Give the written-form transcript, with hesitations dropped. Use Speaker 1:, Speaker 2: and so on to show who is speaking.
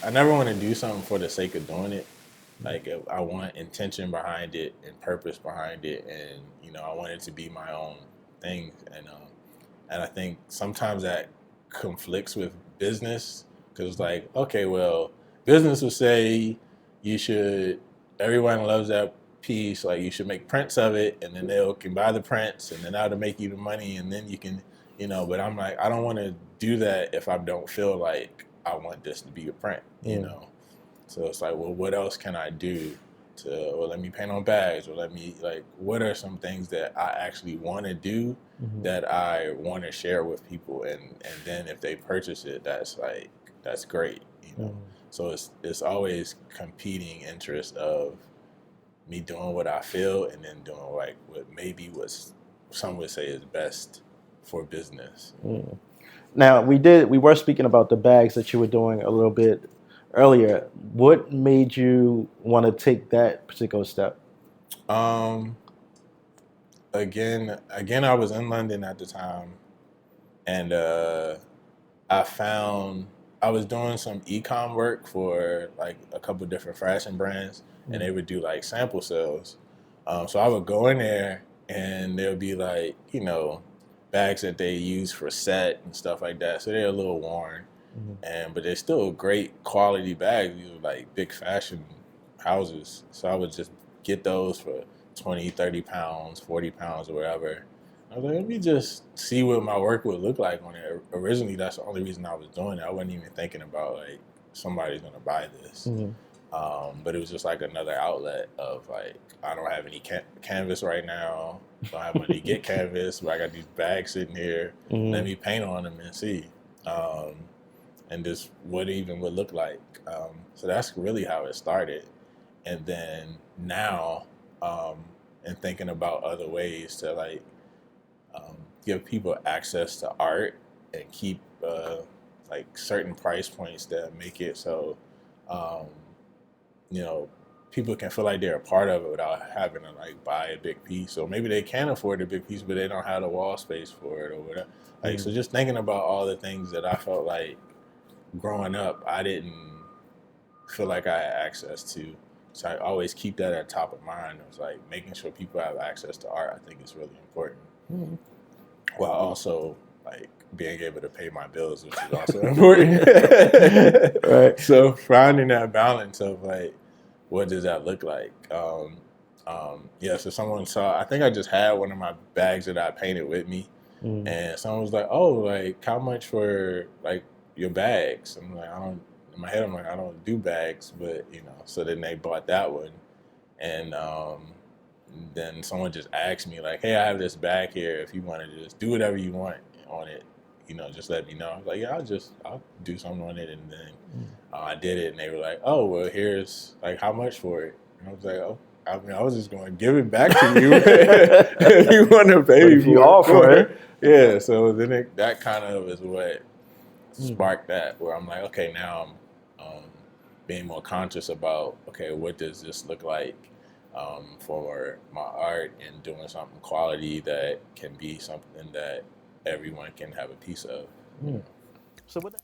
Speaker 1: I never want to do something for the sake of doing it. Like if I want intention behind it and purpose behind it, and I want it to be my own thing. And I think sometimes that conflicts with business because it's like, okay, well, business will say you should. Everyone loves that piece. Like you should make prints of it, and then they can buy the prints, and then that'll make you the money, and then you can, But I'm like, I don't want to do that if I don't feel like I want this to be a print. So it's like, well, what else can I do well, let me paint on bags, or let me, like, what are some things that I actually want to do that I want to share with people, and then if they purchase it, that's great. So it's always competing interest of me doing what I feel and then doing like what some would say is best for business.
Speaker 2: Now we were speaking about the bags that you were doing a little bit earlier. What made you want to take that particular step?
Speaker 1: Um, again, I was in London at the time, and I found I was doing some e-com work for like a couple different fashion brands, and they would do like sample sales. So I would go in there, and there would be like bags that they use for set and stuff like that. So they're a little worn, but they're still great quality bags. These are like big fashion houses. So I would just get those for 20, 30 pounds, 40 pounds, or whatever. I was like, let me just see what my work would look like on it. Originally, that's the only reason I was doing it. I wasn't even thinking about like somebody's gonna buy this. But it was just like another outlet of like, I don't have any canvas right now. Don't have money to get canvas, but I got these bags sitting here. Let me paint on them and see, and just what it even would look like. So that's really how it started. And then now, and thinking about other ways to like give people access to art and keep like certain price points that make it so um, you know people can feel like they're a part of it without having to like buy a big piece. So maybe they can afford a big piece, but they don't have the wall space for it or whatever. Like so, just thinking about all the things that I felt like growing up, I didn't feel like I had access to. So I always keep that at top of mind. It was like making sure people have access to art. I think is really important. While also like being able to pay my bills, which is also important.
Speaker 2: Right.
Speaker 1: So finding that balance of like, what does that look like? Yeah. So someone saw. I think I just had one of my bags that I painted with me, and someone was like, "Oh, like how much for like your bags?" I'm like, "I don't." In my head, I'm like, "I don't do bags," but So then they bought that one, and then someone just asked me like, "Hey, I have this bag here. If you want to just do whatever you want on it, just let me know." I was like, "Yeah, I'll do something on it." And then I did it, and they were like, "Oh, well, here's like how much for it?" And I was like, "Oh, I mean, I was just going to give it back to you if you want to pay
Speaker 2: if
Speaker 1: for
Speaker 2: you
Speaker 1: it."
Speaker 2: offer it.
Speaker 1: Yeah. So then that kind of is what sparked that, where I'm like, okay, now I'm being more conscious about, okay, what does this look like for my art, and doing something quality that can be something that everyone can have a piece of.
Speaker 2: So what?